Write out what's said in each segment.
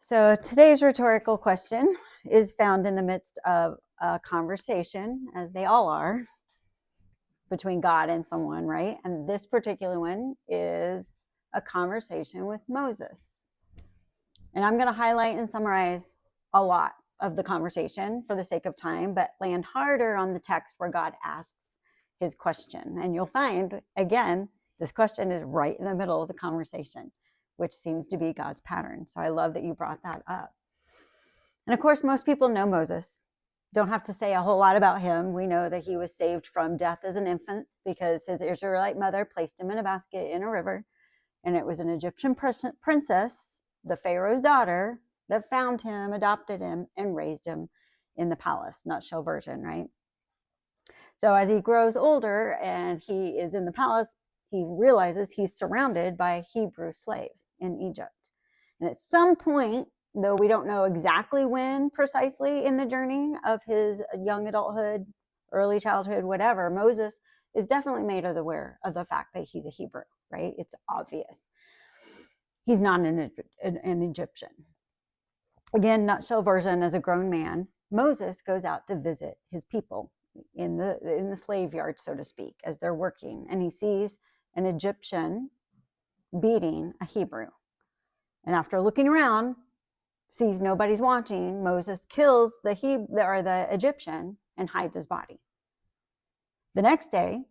So today's rhetorical question is found in the midst of a conversation, as they all are, between God and someone, right? And this particular one is a conversation with Moses. And I'm going to highlight and summarize a lot of the conversation for the sake of time, but land harder on the text where God asks his question. And you'll find, again, this question is right in the middle of the conversation, which seems to be God's pattern. So I love that you brought that up. And of course, most people know Moses. Don't have to say a whole lot about him. We know that he was saved from death as an infant because his Israelite mother placed him in a basket in a river. And it was an Egyptian princess, the Pharaoh's daughter, that found him, adopted him, and raised him in the palace. Nutshell version, right? So as he grows older and he is in the palace, he realizes he's surrounded by Hebrew slaves in Egypt. And at some point, though we don't know exactly when precisely in the journey of his young adulthood, early childhood, whatever, Moses is definitely made aware of the fact that he's a Hebrew, right? It's obvious. He's not an Egyptian. Again, nutshell version, as a grown man, Moses goes out to visit his people in the slave yard, so to speak, as they're working. And he sees an Egyptian beating a Hebrew. And after looking around, sees nobody's watching, Moses kills the Egyptian and hides his body. The next day,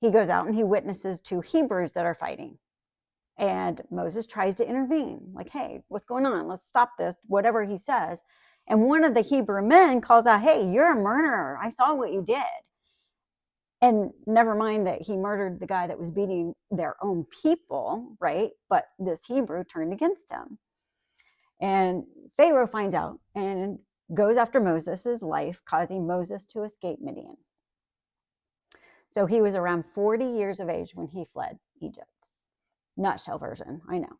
he goes out and he witnesses two Hebrews that are fighting. And Moses tries to intervene, like, hey, what's going on? Let's stop this, whatever he says. And one of the Hebrew men calls out, hey, you're a murderer. I saw what you did. And never mind that he murdered the guy that was beating their own people, right? But this Hebrew turned against him. And Pharaoh finds out and goes after Moses' life, causing Moses to escape Midian. So he was around 40 years of age when he fled Egypt. Nutshell version, I know.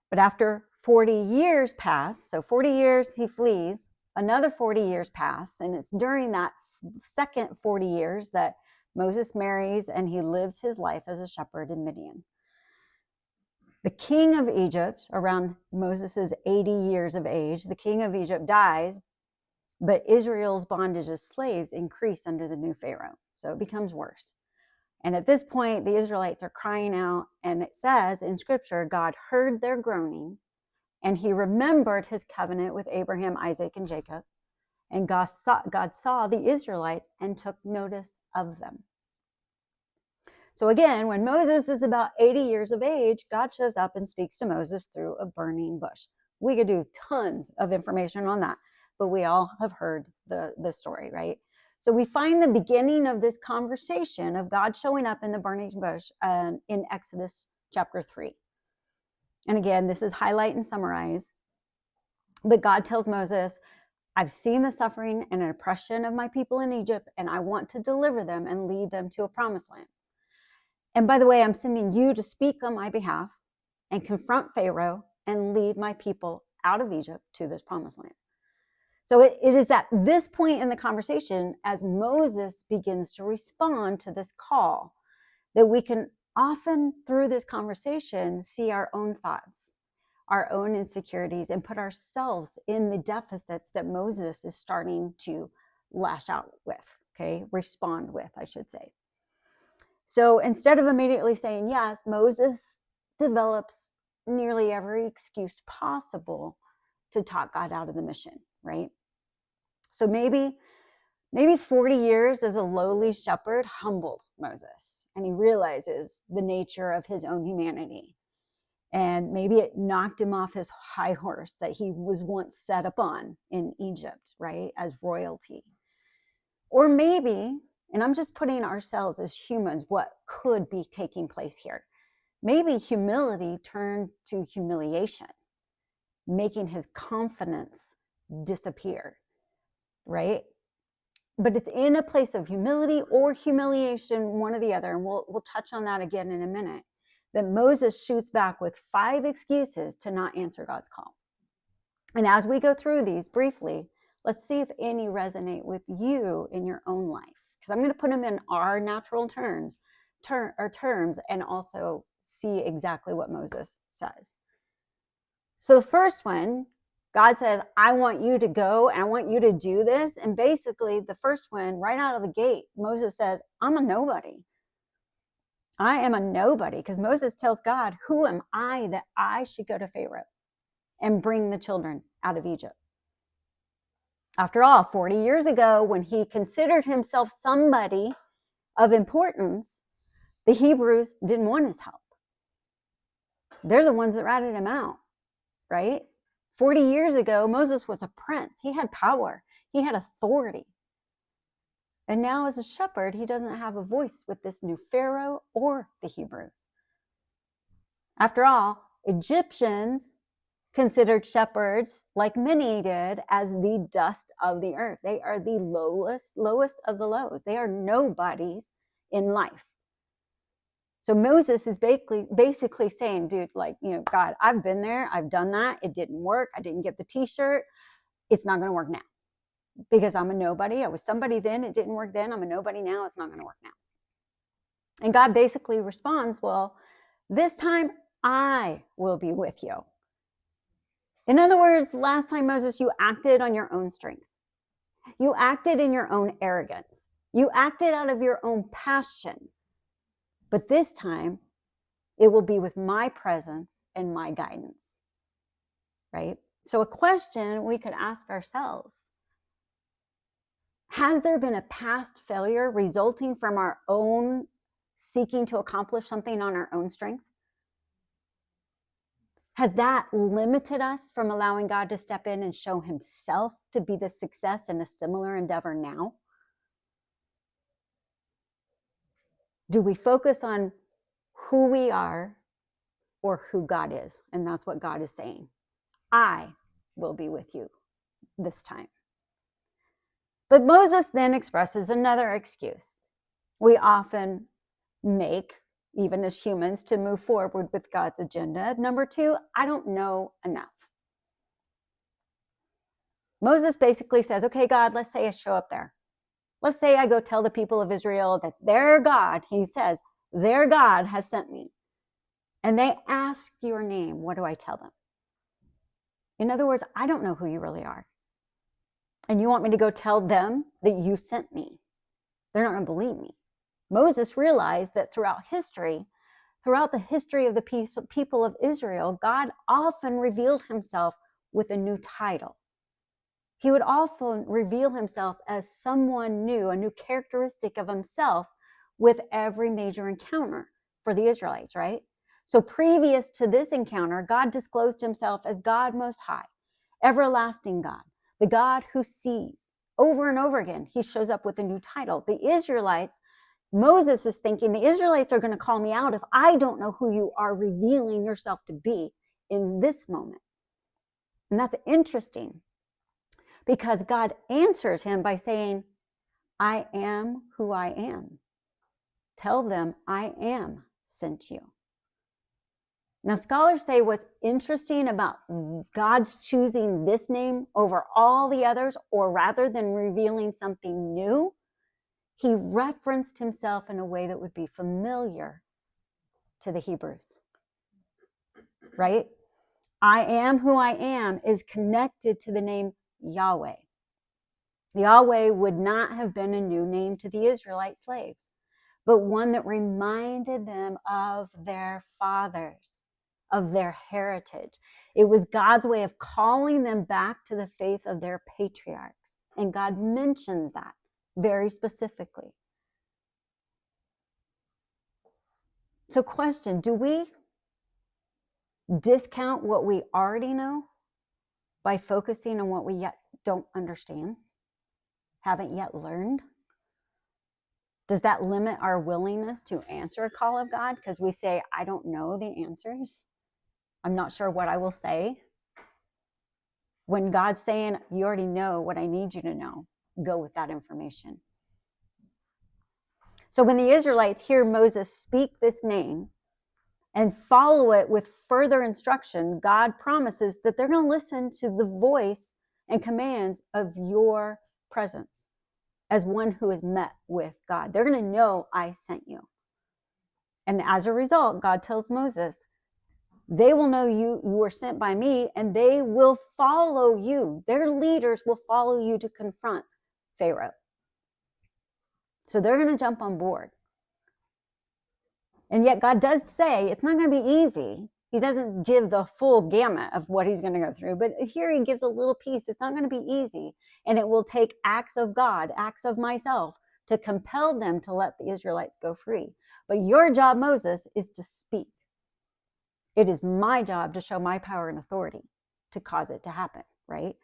But after 40 years pass, so 40 years he flees, another 40 years pass, and it's during that second 40 years that Moses marries and he lives his life as a shepherd in Midian. The king of Egypt, around Moses' 80 years of age, the king of Egypt dies, but Israel's bondage as slaves increase under the new Pharaoh. So it becomes worse. And at this point, the Israelites are crying out, and it says in scripture, God heard their groaning, and he remembered his covenant with Abraham, Isaac, and Jacob. And God saw the Israelites and took notice of them. So again, when Moses is about 80 years of age, God shows up and speaks to Moses through a burning bush. We could do tons of information on that, but we all have heard the story, right? So we find the beginning of this conversation of God showing up in the burning bush in Exodus chapter 3. And again, this is highlight and summarize. But God tells Moses, I've seen the suffering and oppression of my people in Egypt, and I want to deliver them and lead them to a promised land. And by the way, I'm sending you to speak on my behalf and confront Pharaoh and lead my people out of Egypt to this promised land. So it is at this point in the conversation, as Moses begins to respond to this call, that we can often, through this conversation, see our own thoughts, our own insecurities, and put ourselves in the deficits that Moses is starting to lash out with, okay? Respond with, I should say. So instead of immediately saying yes, Moses develops nearly every excuse possible to talk God out of the mission, right? So maybe 40 years as a lowly shepherd humbled Moses, and he realizes the nature of his own humanity. And maybe it knocked him off his high horse that he was once set upon in Egypt, right, as royalty. Or maybe, and I'm just putting ourselves as humans, what could be taking place here. Maybe humility turned to humiliation, making his confidence disappear, right? But it's in a place of humility or humiliation, one or the other, and we'll touch on that again in a minute, that Moses shoots back with 5 excuses to not answer God's call. And as we go through these briefly, let's see if any resonate with you in your own life, because I'm going to put them in our natural terms and also see exactly what Moses says. So the first one, God says, I want you to go and I want you to do this. And basically, the first one, right out of the gate, Moses says, I'm a nobody. I am a nobody, because Moses tells God, who am I that I should go to Pharaoh and bring the children out of Egypt? After all, 40 years ago, when he considered himself somebody of importance, the Hebrews didn't want his help. They're the ones that ratted him out, right? 40 years ago, Moses was a prince. He had power. He had authority. And now as a shepherd, he doesn't have a voice with this new Pharaoh or the Hebrews. After all, Egyptians considered shepherds, like many did, as the dust of the earth. They are the lowest of the lows. They are nobodies in life. So Moses is basically saying, dude, like, God, I've been there. I've done that. It didn't work. I didn't get the t-shirt. It's not going to work now because I'm a nobody. I was somebody then. It didn't work then. I'm a nobody now. It's not going to work now. And God basically responds, well, this time I will be with you. In other words, last time, Moses, you acted on your own strength. You acted in your own arrogance. You acted out of your own passion. But this time, it will be with my presence and my guidance, right? So a question we could ask ourselves, has there been a past failure resulting from our own seeking to accomplish something on our own strength? Has that limited us from allowing God to step in and show himself to be the success in a similar endeavor now? Do we focus on who we are or who God is? And that's what God is saying. I will be with you this time. But Moses then expresses another excuse we often make, even as humans, to move forward with God's agenda. Number two, I don't know enough. Moses basically says, okay, God, let's say I show up there. Let's say I go tell the people of Israel that their God, he says, their God has sent me. And they ask your name. What do I tell them? In other words, I don't know who you really are. And you want me to go tell them that you sent me? They're not going to believe me. Moses realized that throughout the history of the people of Israel, God often revealed himself with a new title. He would often reveal himself as someone new, a new characteristic of himself with every major encounter for the Israelites, right? So previous to this encounter, God disclosed himself as God Most High, everlasting God, the God who sees. Over and over again, he shows up with a new title. The Israelites, Moses is thinking, the Israelites are going to call me out if I don't know who you are revealing yourself to be in this moment. And that's interesting because God answers him by saying, I am who I am. Tell them I am sent you. Now, scholars say what's interesting about God's choosing this name over all the others, or rather than revealing something new, he referenced himself in a way that would be familiar to the Hebrews, right? I am who I am is connected to the name Yahweh. Yahweh would not have been a new name to the Israelite slaves, but one that reminded them of their fathers, of their heritage. It was God's way of calling them back to the faith of their patriarchs. And God mentions that very specifically. So question, do we discount what we already know by focusing on what we yet don't understand, haven't yet learned? Does that limit our willingness to answer a call of God? Because we say, I don't know the answers. I'm not sure what I will say. When God's saying, you already know what I need you to know, go with that information. So when the Israelites hear Moses speak this name and follow it with further instruction, God promises that they're going to listen to the voice and commands of your presence as one who has met with God. They're going to know I sent you. And as a result, God tells Moses, They will know you were sent by me, and they will follow you. Their leaders will follow you to confront Pharaoh. So they're going to jump on board. And yet God does say it's not going to be easy. He doesn't give the full gamut of what he's going to go through, but here he gives a little piece. It's not going to be easy, and it will take acts of God, acts of myself, to compel them to let the Israelites go free. But your job, Moses, is to speak. It is my job to show my power and authority to cause it to happen, right?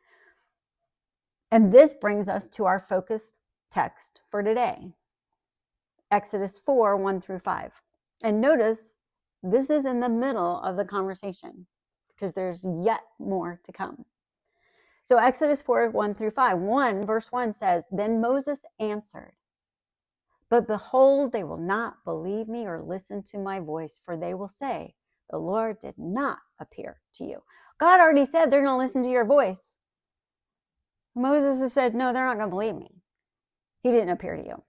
And this brings us to our focus text for today, Exodus 4, 1 through 5. And notice, this is in the middle of the conversation because there's yet more to come. So Exodus 4, 1 through 5. Verse 1 says, Then Moses answered, But behold, they will not believe me or listen to my voice, for they will say, the Lord did not appear to you. God already said they're going to listen to your voice. Moses has said, no, they're not going to believe me. He didn't appear to you.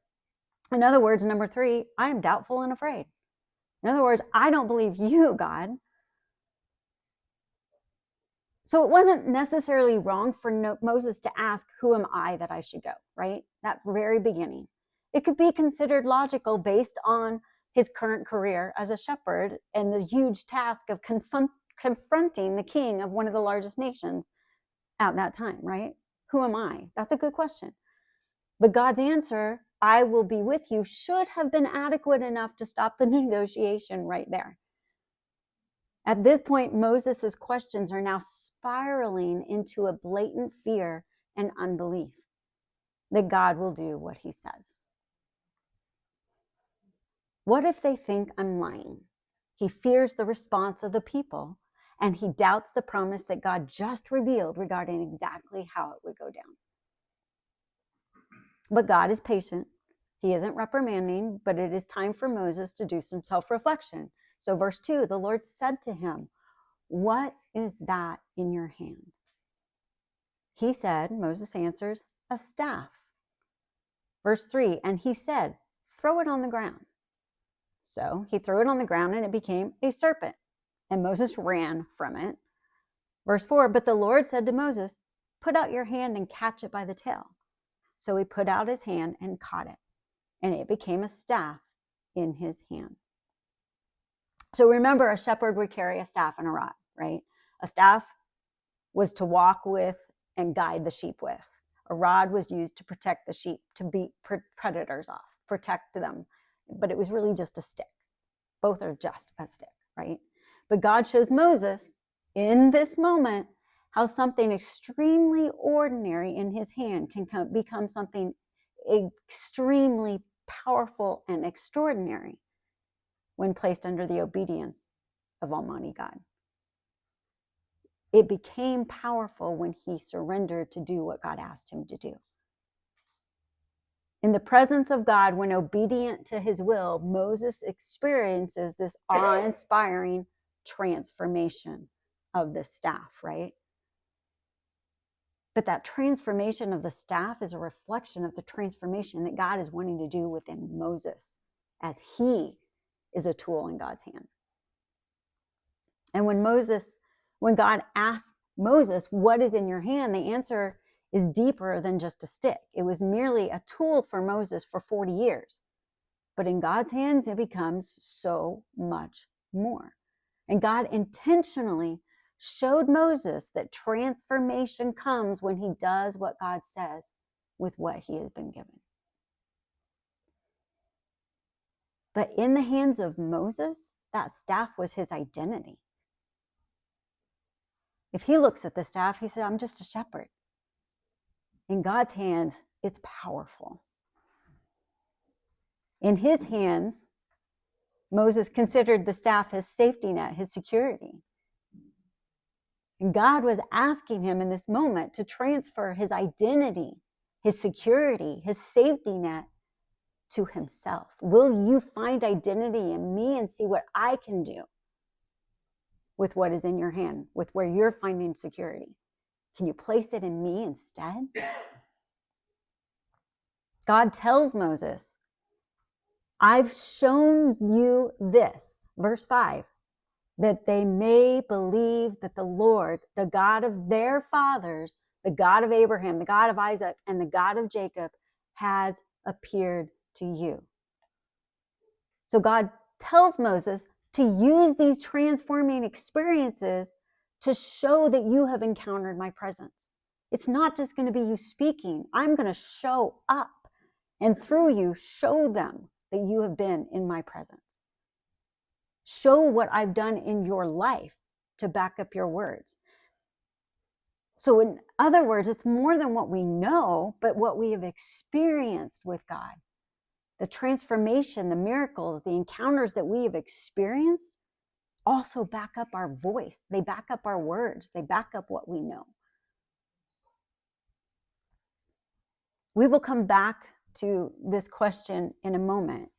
In other words, number 3, I am doubtful and afraid. In other words, I don't believe you, God. So it wasn't necessarily wrong for Moses to ask, who am I that I should go, right? That very beginning. It could be considered logical based on his current career as a shepherd and the huge task of confronting the king of one of the largest nations at that time, right? Who am I? That's a good question. But God's answer, I will be with you, should have been adequate enough to stop the negotiation right there. At this point, Moses' questions are now spiraling into a blatant fear and unbelief that God will do what he says. What if they think I'm lying? He fears the response of the people, and he doubts the promise that God just revealed regarding exactly how it would go down. But God is patient. He isn't reprimanding, but it is time for Moses to do some self-reflection. So verse 2, the Lord said to him, what is that in your hand? He said, Moses answers, a staff. Verse 3, and he said, throw it on the ground. So he threw it on the ground and it became a serpent. And Moses ran from it. Verse 4, but the Lord said to Moses, put out your hand and catch it by the tail. So he put out his hand and caught it. And it became a staff in his hand. So remember, a shepherd would carry a staff and a rod, right? A staff was to walk with and guide the sheep with. A rod was used to protect the sheep, to beat predators off, protect them. But it was really just a stick. Both are just a stick, right? But God shows Moses in this moment how something extremely ordinary in his hand can become something extremely powerful and extraordinary when placed under the obedience of Almighty God. It became powerful when he surrendered to do what God asked him to do. In the presence of God, when obedient to his will, Moses experiences this awe-inspiring transformation of the staff, right? But that transformation of the staff is a reflection of the transformation that God is wanting to do within Moses as he is a tool in God's hand. And when God asked Moses, what is in your hand? The answer is deeper than just a stick. It was merely a tool for Moses for 40 years. But in God's hands, it becomes so much more. And God intentionally showed Moses that transformation comes when he does what God says with what he has been given. But in the hands of Moses, that staff was his identity. If he looks at the staff, he said, I'm just a shepherd. In God's hands, it's powerful. In his hands, Moses considered the staff his safety net, his security. And God was asking him in this moment to transfer his identity, his security, his safety net to himself. Will you find identity in me and see what I can do with what is in your hand, with where you're finding security? Can you place it in me instead? God tells Moses, I've shown you this, verse 5, that they may believe that the Lord, the God of their fathers, the God of Abraham, the God of Isaac, and the God of Jacob has appeared to you. So God tells Moses to use these transforming experiences to show that you have encountered my presence. It's not just going to be you speaking. I'm going to show up and through you show them that you have been in my presence. Show what I've done in your life to back up your words. So in other words, it's more than what we know, but what we have experienced with God. The transformation, the miracles, the encounters that we have experienced also back up our voice. They back up our words. They back up what we know. We will come back to this question in a moment.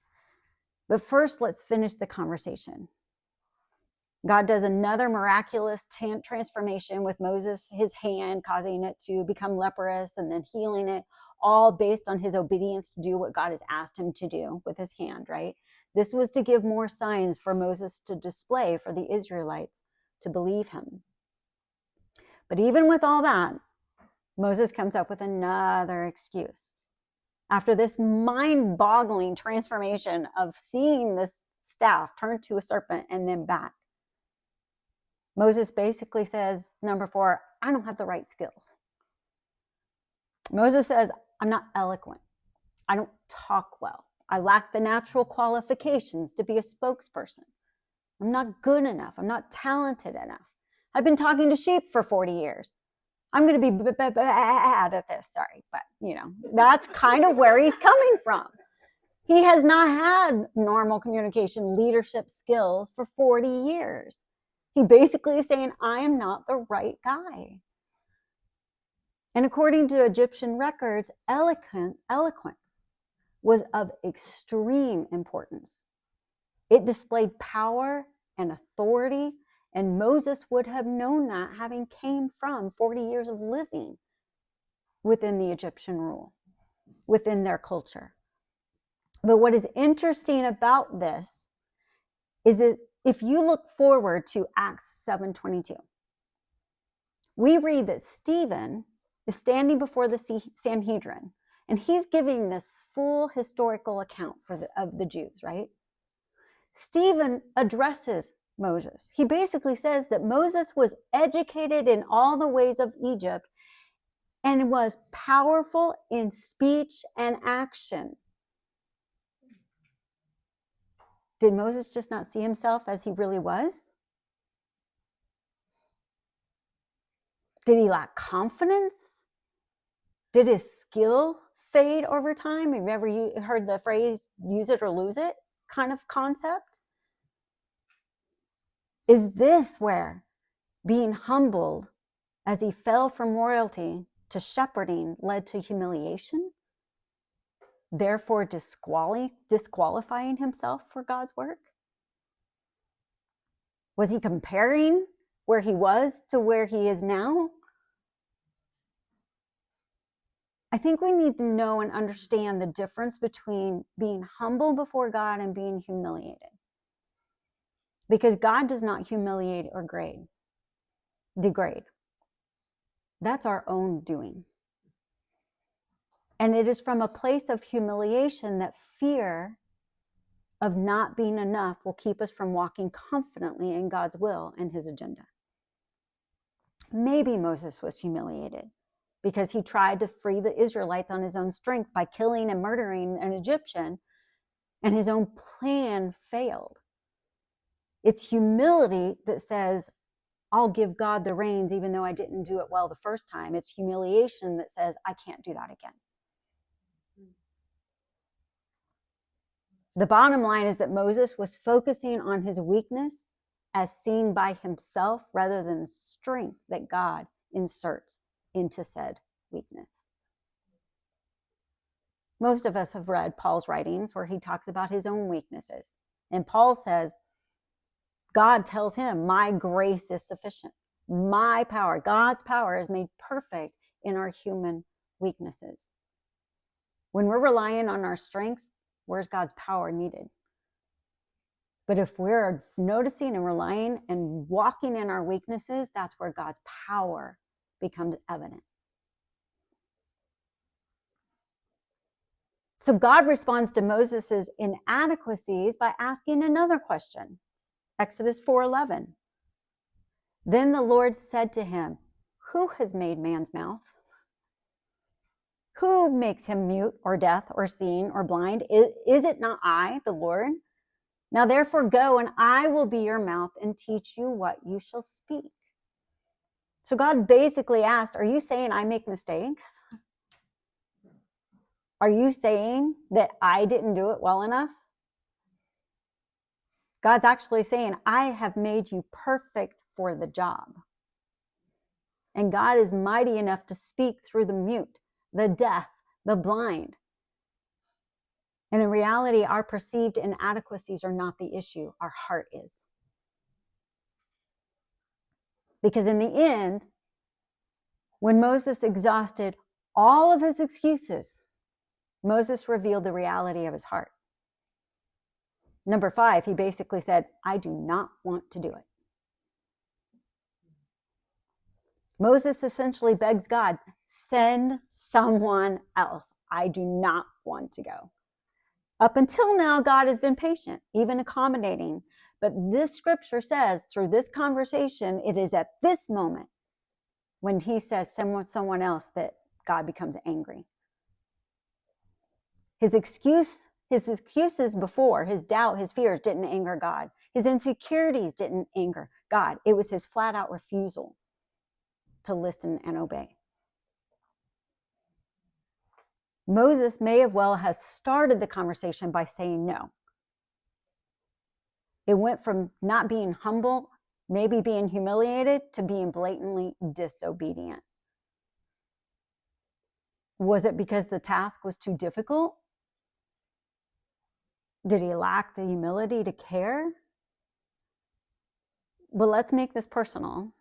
But first, let's finish the conversation. God does another miraculous transformation with Moses, his hand causing it to become leprous and then healing it, all based on his obedience to do what God has asked him to do with his hand, right? This was to give more signs for Moses to display for the Israelites to believe him. But even with all that, Moses comes up with another excuse. After this mind-boggling transformation of seeing this staff turn to a serpent and then back, Moses basically says, number 4, I don't have the right skills. Moses says, I'm not eloquent. I don't talk well. I lack the natural qualifications to be a spokesperson. I'm not good enough. I'm not talented enough. I've been talking to sheep for 40 years. I'm going to be bad at this. Sorry, but that's kind of where he's coming from. He has not had normal communication leadership skills for 40 years. He basically is saying, I am not the right guy. And according to Egyptian records, eloquence was of extreme importance. It displayed power and authority, and Moses would have known that, having came from 40 years of living within the Egyptian rule, within their culture. But what is interesting about this is that if you look forward to Acts 7:22, we read that Stephen is standing before the Sanhedrin, and he's giving this full historical account of the Jews, right? Stephen addresses Moses. He basically says that Moses was educated in all the ways of Egypt and was powerful in speech and action. Did Moses just not see himself as he really was? Did he lack confidence? Did his skill fade over time? Have you ever heard the phrase use it or lose it kind of concept? Is this where being humbled as he fell from royalty to shepherding led to humiliation, therefore disqualifying himself for God's work? Was he comparing where he was to where he is now? I think we need to know and understand the difference between being humble before God and being humiliated. Because God does not humiliate or degrade. That's our own doing. And it is from a place of humiliation that fear of not being enough will keep us from walking confidently in God's will and his agenda. Maybe Moses was humiliated because he tried to free the Israelites on his own strength by killing and murdering an Egyptian, and his own plan failed. It's humility that says, I'll give God the reins even though I didn't do it well the first time. It's humiliation that says, I can't do that again. The bottom line is that Moses was focusing on his weakness as seen by himself rather than the strength that God inserts into said weakness. Most of us have read Paul's writings where he talks about his own weaknesses. And Paul says, God tells him, my grace is sufficient. My power, God's power is made perfect in our human weaknesses. When we're relying on our strengths, where's God's power needed? But if we're noticing and relying and walking in our weaknesses, that's where God's power becomes evident. So God responds to Moses' inadequacies by asking another question. Exodus 4:11. Then the Lord said to him, who has made man's mouth? Who makes him mute or deaf or seeing or blind? Is it not I, the Lord? Now therefore go, and I will be your mouth and teach you what you shall speak. So God basically asked, are you saying I make mistakes? Are you saying that I didn't do it well enough? God's actually saying, I have made you perfect for the job. And God is mighty enough to speak through the mute, the deaf, the blind. And in reality, our perceived inadequacies are not the issue. Our heart is. Because in the end, when Moses exhausted all of his excuses, Moses revealed the reality of his heart. Number 5, he basically said, I do not want to do it. Moses essentially begs God, send someone else. I do not want to go. Up until now, God has been patient, even accommodating. But this scripture says, through this conversation, it is at this moment when he says someone else that God becomes angry. His excuses before, his doubt, his fears didn't anger God. His insecurities didn't anger God. It was his flat out refusal to listen and obey. Moses may have started the conversation by saying no. It went from not being humble, maybe being humiliated, to being blatantly disobedient. Was it because the task was too difficult? Did he lack the humility to care? Well, let's make this personal.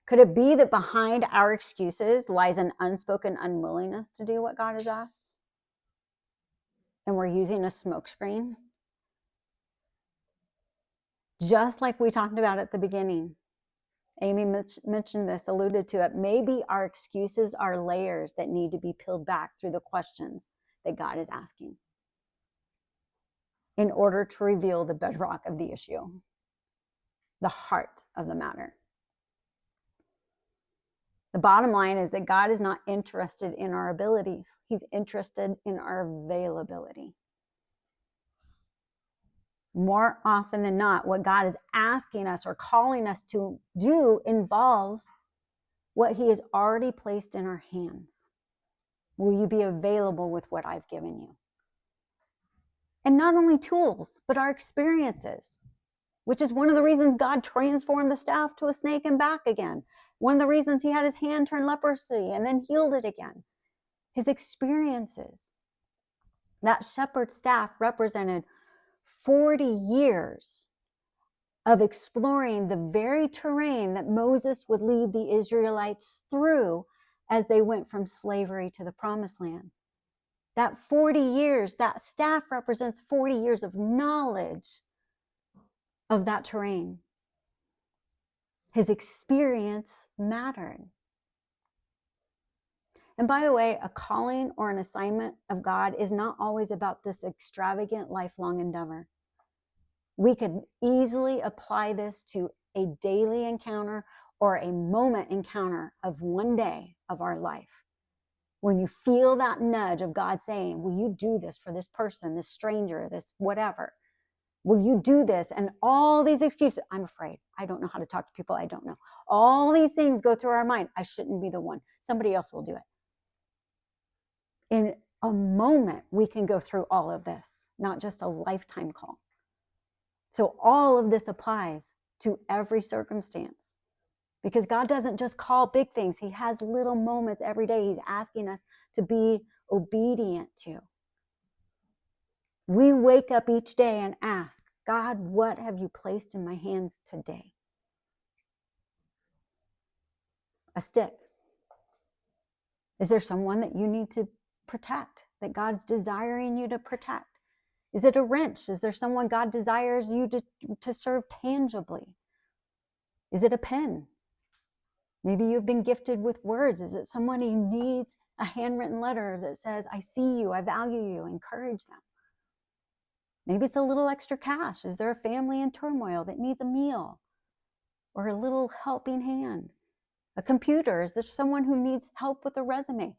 Could it be that behind our excuses lies an unspoken unwillingness to do what God has asked? And we're using a smokescreen? Just like we talked about at the beginning. Amy mentioned this, alluded to it. Maybe our excuses are layers that need to be peeled back through the questions that God is asking in order to reveal the bedrock of the issue, the heart of the matter. The bottom line is that God is not interested in our abilities. He's interested in our availability. More often than not, what God is asking us or calling us to do involves what he has already placed in our hands. Will you be available with what I've given you? And not only tools, but our experiences, which is one of the reasons God transformed the staff to a snake and back again. One of the reasons he had his hand turn leprosy and then healed it again. His experiences. That shepherd staff represented 40 years of exploring the very terrain that Moses would lead the Israelites through as they went from slavery to the promised land. That 40 years, that staff represents 40 years of knowledge of that terrain. His experience mattered. And by the way, a calling or an assignment of God is not always about this extravagant lifelong endeavor. We could easily apply this to a daily encounter or a moment encounter of one day of our life. When you feel that nudge of God saying, will you do this for this person, this stranger, this whatever? Will you do this? And all these excuses, I'm afraid, I don't know how to talk to people I don't know. All these things go through our mind. I shouldn't be the one. Somebody else will do it. In a moment, we can go through all of this, not just a lifetime call. So all of this applies to every circumstance because God doesn't just call big things. He has little moments every day he's asking us to be obedient to. We wake up each day and ask, God, what have you placed in my hands today? A stick. Is there someone that you need to protect, that God's desiring you to protect? Is it a wrench? Is there someone God desires you to serve tangibly? Is it a pen? Maybe you've been gifted with words. Is it someone who needs a handwritten letter that says, I see you, I value you, encourage them? Maybe it's a little extra cash. Is there a family in turmoil that needs a meal or a little helping hand? A computer? Is there someone who needs help with a resume?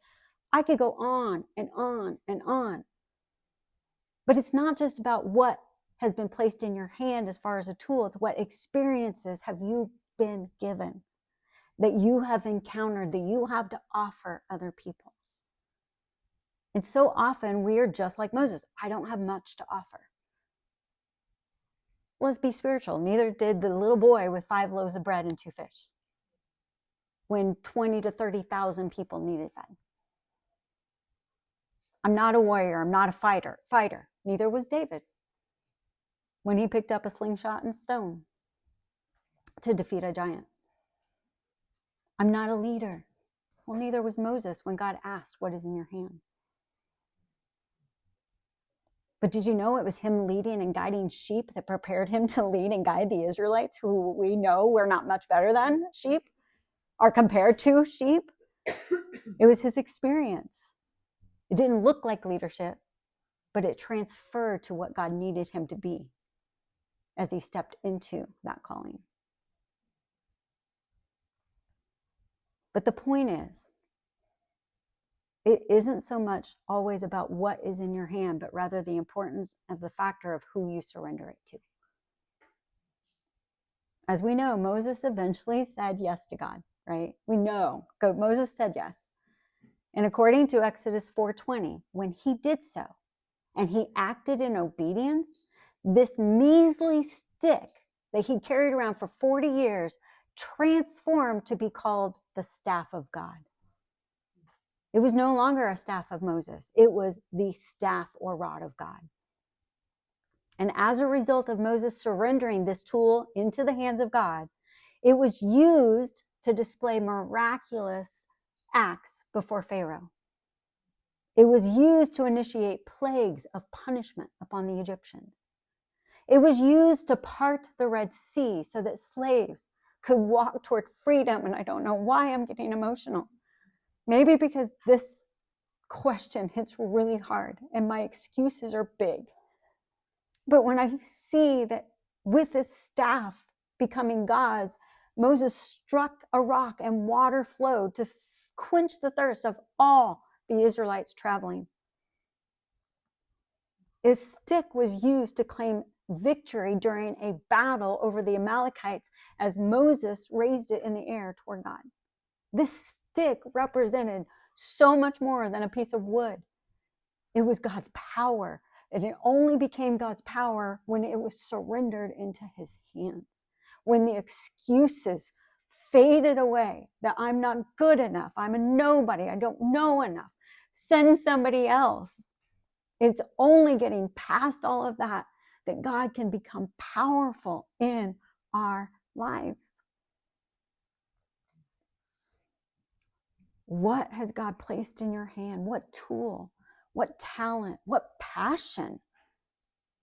I could go on and on and on. But it's not just about what has been placed in your hand as far as a tool. It's what experiences have you been given, that you have encountered, that you have to offer other people. And so often we are just like Moses. I don't have much to offer. Let's be spiritual. Neither did the little boy with 5 loaves of bread and 2 fish when 20 to 30,000 people needed fed. I'm not a warrior. I'm not a fighter. Neither was David when he picked up a slingshot and stone to defeat a giant. I'm not a leader. Well, neither was Moses when God asked, what is in your hand? But did you know it was him leading and guiding sheep that prepared him to lead and guide the Israelites, who we know we're not much better than sheep, or compared to sheep? It was his experience. It didn't look like leadership, but it transferred to what God needed him to be as he stepped into that calling. But the point is, it isn't so much always about what is in your hand, but rather the importance of the factor of who you surrender it to. As we know, Moses eventually said yes to God, right? We know Moses said yes. And according to Exodus 4:20, when he did so and he acted in obedience, this measly stick that he carried around for 40 years transformed to be called the staff of God. It was no longer a staff of Moses. It was the staff or rod of God. And as a result of Moses surrendering this tool into the hands of God, it was used to display miraculous acts before Pharaoh. It was used to initiate plagues of punishment upon the Egyptians. It was used to part the Red Sea so that slaves could walk toward freedom. And I don't know why I'm getting emotional. Maybe because this question hits really hard and my excuses are big. But when I see that with his staff becoming God's, Moses struck a rock and water flowed to quench the thirst of all the Israelites traveling. His stick was used to claim victory during a battle over the Amalekites as Moses raised it in the air toward God. This stick represented so much more than a piece of wood. It was God's power, and it only became God's power when it was surrendered into his hands. When the excuses faded away, that I'm not good enough, I'm a nobody, I don't know enough, send somebody else. It's only getting past all of that that God can become powerful in our lives. What has God placed in your hand? What tool? What talent? What passion?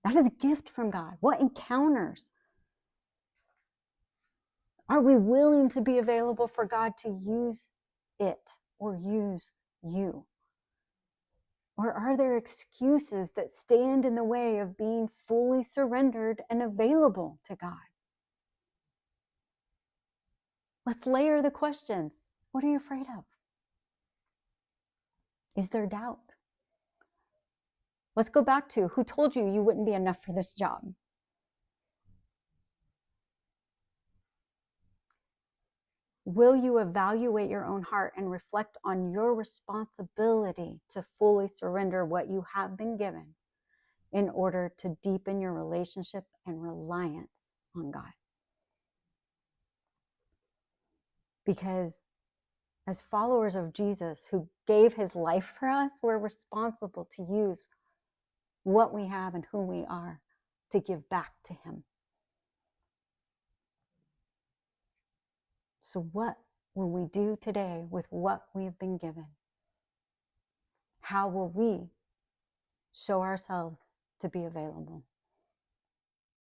That is a gift from God. What encounters? Are we willing to be available for God to use it or use you? Or are there excuses that stand in the way of being fully surrendered and available to God? Let's layer the questions. What are you afraid of? Is there doubt? Let's go back to who told you you wouldn't be enough for this job? Will you evaluate your own heart and reflect on your responsibility to fully surrender what you have been given in order to deepen your relationship and reliance on God? Because as followers of Jesus who gave his life for us, we're responsible to use what we have and who we are to give back to him. So what will we do today with what we have been given? How will we show ourselves to be available.